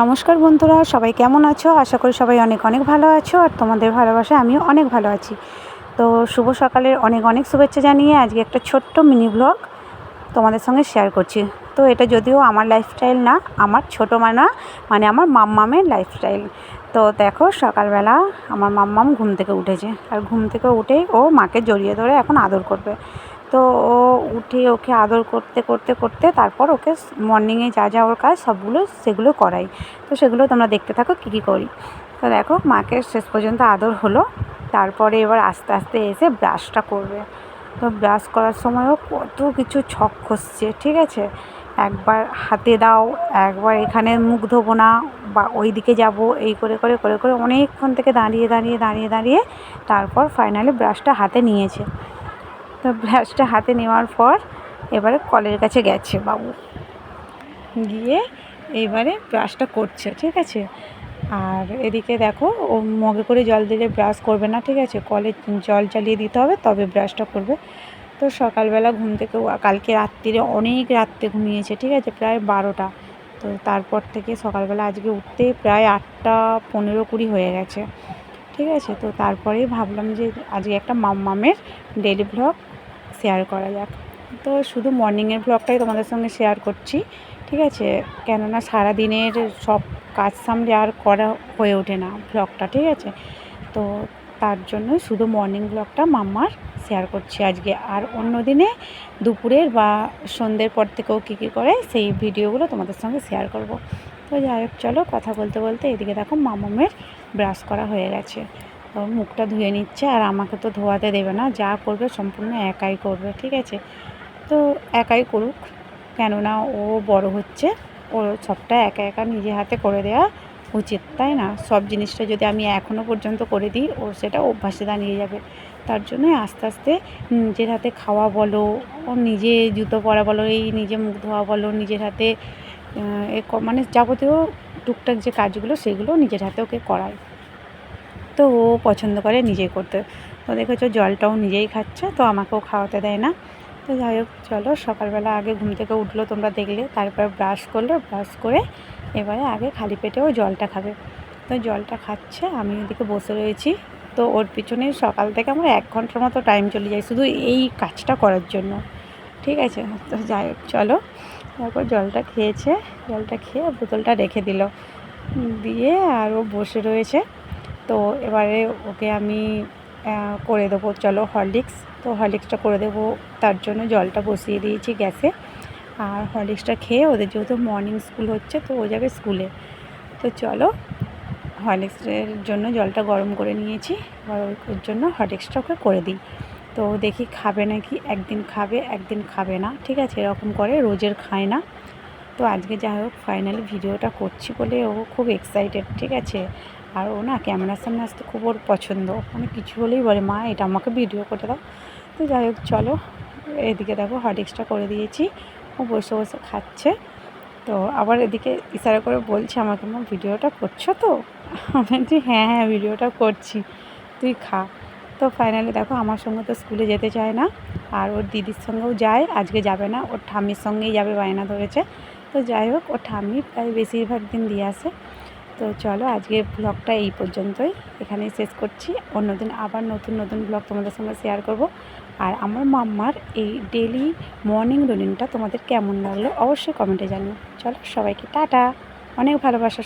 নমস্কার বন্ধুরা, সবাই কেমন আছো? আশা করি সবাই অনেক অনেক ভালো আছো, আর তোমাদের ভালোবাসায় আমিও অনেক ভালো আছি। তো শুভ সকালের অনেক অনেক শুভেচ্ছা জানিয়ে আজকে একটা ছোট্ট মিনি ব্লগ তোমাদের সঙ্গে শেয়ার করছি। তো এটা যদিও আমার লাইফস্টাইল না, আমার ছোটো মানে আমার মাম্মামের লাইফস্টাইল। তো দেখো, সকালবেলা আমার মাম্মাম ঘুম থেকে উঠেছে, আর ঘুম থেকে উঠেই ও মাকে জড়িয়ে ধরে এখন আদর করবে। তো ও উঠে ওকে আদর করতে করতে করতে তারপর ওকে মর্নিংয়ে যা যা ওর কাজ সেগুলো করাই। তো সেগুলো তোমরা দেখতে থাকো কী কী করি। তো দেখো, মাকে শেষ পর্যন্ত আদর হলো। তারপরে এবার আস্তে আস্তে এসে ব্রাশটা করবে। তো ব্রাশ করার সময়ও কত কিছু ছক কষছে, ঠিক আছে। একবার হাতে দাও, একবার এখানে মুখ ধোবো না, বা ওই দিকে যাবো, এই করে করে করে করে অনেকক্ষণ থেকে দাঁড়িয়ে দাঁড়িয়ে দাঁড়িয়ে দাঁড়িয়ে তারপর ফাইনালি ব্রাশটা হাতে নিয়েছে। তো ব্রাশটা হাতে নেওয়ার পর এবারে কলের কাছে গেছে বাবু, গিয়ে এইবারে ব্রাশটা করছে, ঠিক আছে। আর এদিকে দেখো, ও মগে করে জল দিলে ব্রাশ করবে না, ঠিক আছে। কলে জল চালিয়ে দিতে হবে তবে ব্রাশটা করবে। তো সকালবেলা ঘুম থেকে কালকে রাত্রিরে অনেক রাত্রে ঘুমিয়েছে, ঠিক আছে, প্রায় 12টা। তো তারপর থেকে সকালবেলা আজকে উঠতে প্রায় 8টা 15-20 হয়ে গেছে, ঠিক আছে। তো তারপরেই ভাবলাম যে আজকে একটা মাম্মামের ডেইলি ব্লগ শেয়ার করা যাক। তো শুধু মর্নিংয়ের ব্লগটাই তোমাদের সঙ্গে শেয়ার করছি, ঠিক আছে। কেননা সারাদিনের সব কাজ সামলে আর করা হয়ে ওঠে না ব্লগটা, ঠিক আছে। তো তার জন্য শুধু মর্নিং ব্লগটা মাম্মার শেয়ার করছি আজকে। আর অন্য দিনে দুপুরের বা সন্ধ্যের পর থেকেও কী কী করে সেই ভিডিওগুলো তোমাদের সঙ্গে শেয়ার করব। তো যাই হোক, চলো, কথা বলতে বলতে এদিকে দেখো মাম্মামের ব্রাশ করা হয়ে গেছে। তো মুখটা ধুয়ে নিচ্ছে, আর আমাকে তো ধোয়াতে দেবে না, যা করবে সম্পূর্ণ একাই করবে, ঠিক আছে। তো একাই করুক, কেননা ও বড় হচ্ছে, ওর সবটা একা একা নিজে হাতে করে দেওয়া উচিত, তাই না? সব জিনিসটা যদি আমি এখনও পর্যন্ত করে দিই, ও সেটা অভ্যাসে দাঁড়িয়ে যাবে। তার জন্যই আস্তে আস্তে নিজের হাতে খাওয়া বলো, ও নিজে জুতো পরা বলো, এই নিজে মুখ ধোয়া বলো, নিজের হাতে মানে যাবতীয় টুকটাক যে কাজগুলো সেগুলো নিজের হাতে ওকে করায়। তো ও পছন্দ করে নিজেই করতে। তো দেখেছো, জলটাও নিজেই খাচ্ছে, তো আমাকেও খাওয়াতে দেয় না। তো যাই হোক, চলো, সকালবেলা আগে ঘুম থেকে উঠলো তোমরা দেখলে, তারপর ব্রাশ করলো, ব্রাশ করে এবারে আগে খালি পেটেও জলটা খাবে। তো জলটা খাচ্ছে, আমি ওদিকে বসে রয়েছি। তো ওর পিছনে সকাল থেকে আমার 1 ঘন্টার মতো টাইম চলে যায় শুধু এই কাজটা করার জন্য, ঠিক আছে। তো যাই হোক, চলো, তারপর জলটা খেয়েছে, জলটা খেয়ে বোতলটা রেখে দিল, দিয়ে আর ও বসে রয়েছে। তো এবারে ওকে আমি করে দেবো, চলো, হরলিক্স। তো হরলিক্সটা করে দেবো, তার জন্য জলটা বসিয়ে দিয়েছি গ্যাসে। আর হরলিক্সটা খেয়ে ওদের যেহেতু মর্নিং স্কুল হচ্ছে, তো ও যাবে স্কুলে। তো চলো, হরলিক্সের জন্য জলটা গরম করে নিয়েছি, ওর জন্য হরলিক্সটা ওকে করে দিই। তো দেখি খাবে নাকি, একদিন খাবে একদিন খাবে না, ঠিক আছে, এরকম করে, রোজের খায় না। তো আজকে যাই হোক ফাইনালি ভিডিওটা করছি বলে ও খুব এক্সাইটেড, ঠিক আছে। আর ও না ক্যামেরার সামনে আসতে খুব ওর পছন্দ, মানে কিছু হলেই বলে, মা এটা আমাকে ভিডিও করে দাও। তো যাই হোক, চলো, এদিকে দেখো হরলিক্সটা করে দিয়েছি, ও বসে বসে খাচ্ছে। তো আবার এদিকে ইশারা করে বলছে আমাকে, মা ভিডিওটা করছো তো? আমি বলছি হ্যাঁ হ্যাঁ, ভিডিওটা করছি, তুই খা। তো ফাইনালি দেখো, আমার সঙ্গে তো স্কুলে যেতে চায় না, আর ওর দিদির সঙ্গেও যায়, আজকে যাবে না, ওর ঠাম্মির সঙ্গেই যাবে, বায়না ধরেছে। তো যাই হোক, ওর ঠাম্মি প্রায় বেশিরভাগ দিন দিয়ে আসে। তো চলো, আজকে ব্লগটা এই পর্যন্তই, এখানেই শেষ করছি। অন্যদিন আবার নতুন নতুন ব্লগ তোমাদের সঙ্গে শেয়ার করব। আর আমার মাম্মার এই ডেলি মর্নিং রুটিনটা তোমাদের কেমন লাগলো অবশ্যই কমেন্টে জানিও। চলো, সবাইকে টাটা, অনেক ভালোবাসা।